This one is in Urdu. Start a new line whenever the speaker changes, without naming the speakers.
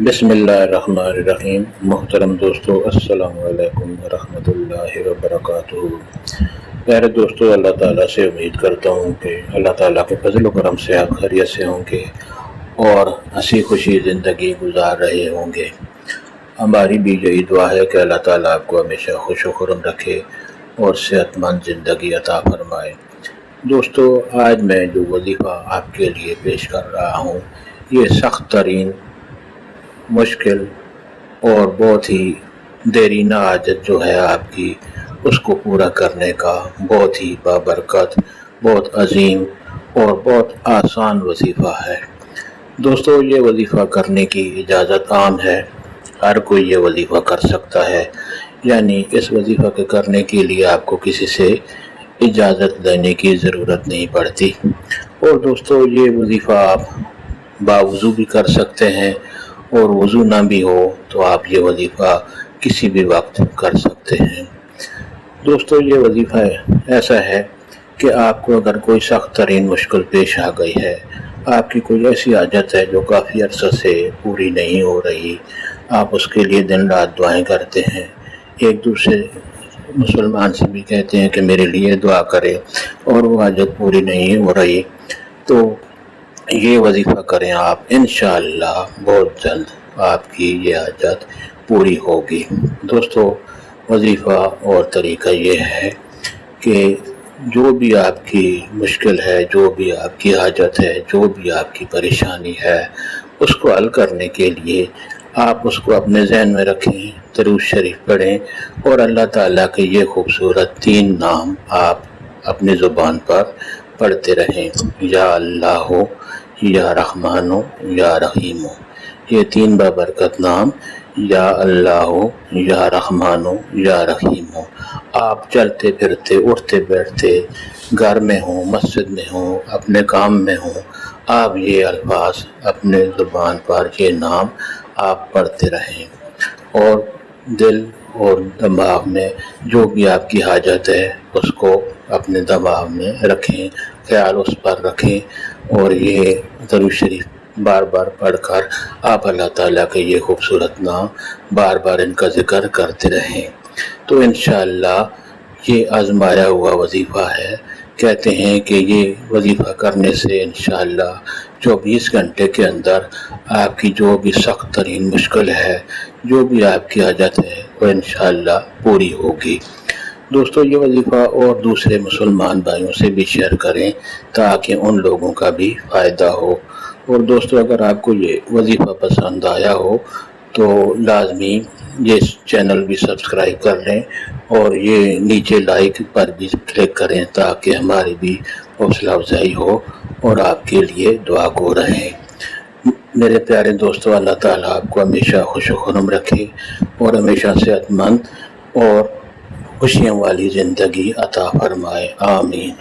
بسم اللہ الرحمن الرحیم۔ محترم دوستو، السلام علیکم ورحمۃ اللہ وبرکاتہ۔ پیارے دوستو، اللہ تعالیٰ سے امید کرتا ہوں کہ اللہ تعالیٰ کے فضل و کرم سے آپ خیریت سے ہوں گے اور ہنسی خوشی زندگی گزار رہے ہوں گے۔ ہماری بھی یہی دعا ہے کہ اللہ تعالیٰ آپ کو ہمیشہ خوش و خرم رکھے اور صحت مند زندگی عطا فرمائے۔ دوستو، آج میں جو وظیفہ آپ کے لیے پیش کر رہا ہوں، یہ سخت ترین، مشکل اور بہت ہی دیرینہ عادت جو ہے آپ کی، اس کو پورا کرنے کا بہت ہی بابرکت، بہت عظیم اور بہت آسان وظیفہ ہے۔ دوستو، یہ وظیفہ کرنے کی اجازت عام ہے، ہر کوئی یہ وظیفہ کر سکتا ہے، یعنی اس وظیفہ کے کرنے کے لیے آپ کو کسی سے اجازت لینے کی ضرورت نہیں پڑتی۔ اور دوستو، یہ وظیفہ آپ باوضو بھی کر سکتے ہیں، اور وضو نہ بھی ہو تو آپ یہ وظیفہ کسی بھی وقت کر سکتے ہیں۔ دوستو، یہ وظیفہ ایسا ہے کہ آپ کو اگر کوئی سخت ترین مشکل پیش آ گئی ہے، آپ کی کوئی ایسی حاجت ہے جو کافی عرصہ سے پوری نہیں ہو رہی، آپ اس کے لیے دن رات دعائیں کرتے ہیں، ایک دوسرے مسلمان سے بھی کہتے ہیں کہ میرے لیے دعا کرے، اور وہ حاجت پوری نہیں ہو رہی، تو یہ وظیفہ کریں آپ، انشاءاللہ بہت جلد آپ کی یہ حاجت پوری ہوگی۔ دوستو، وظیفہ اور طریقہ یہ ہے کہ جو بھی آپ کی مشکل ہے، جو بھی آپ کی حاجت ہے، جو بھی آپ کی پریشانی ہے، اس کو حل کرنے کے لیے آپ اس کو اپنے ذہن میں رکھیں، درود شریف پڑھیں، اور اللہ تعالیٰ کے یہ خوبصورت 3 نام آپ اپنی زبان پر پڑھتے رہیں، یا اللہ، یا رحمان، یا رحیم۔ یہ 3 بابرکت نام، یا اللہ، یا رحمان، یا رحیم، آپ چلتے پھرتے، اٹھتے بیٹھتے، گھر میں ہوں، مسجد میں ہوں، اپنے کام میں ہوں، آپ یہ الفاظ اپنے زبان پر، یہ نام آپ پڑھتے رہیں، اور دل اور دماغ میں جو بھی آپ کی حاجت ہے اس کو اپنے دماغ میں رکھیں، خیال اس پر رکھیں، اور یہ درود شریف بار بار پڑھ کر آپ اللہ تعالیٰ کے یہ خوبصورت نام بار بار ان کا ذکر کرتے رہیں، تو انشاءاللہ یہ آزمایا ہوا وظیفہ ہے۔ کہتے ہیں کہ یہ وظیفہ کرنے سے انشاءاللہ 24 گھنٹے کے اندر آپ کی جو بھی سخت ترین مشکل ہے، جو بھی آپ کی حاجت ہے، وہ انشاءاللہ پوری ہوگی۔ دوستو، یہ وظیفہ اور دوسرے مسلمان بھائیوں سے بھی شیئر کریں تاکہ ان لوگوں کا بھی فائدہ ہو۔ اور دوستو، اگر آپ کو یہ وظیفہ پسند آیا ہو تو لازمی یہ چینل بھی سبسکرائب کر لیں، اور یہ نیچے لائک پر بھی کلک کریں تاکہ ہماری بھی حوصلہ افزائی ہو اور آپ کے لیے دعا گو رہیں۔ میرے پیارے دوستو، اللہ تعالیٰ آپ کو ہمیشہ خوش و خرم رکھے اور ہمیشہ صحت مند اور خوشیاں والی زندگی عطا فرمائے، آمین۔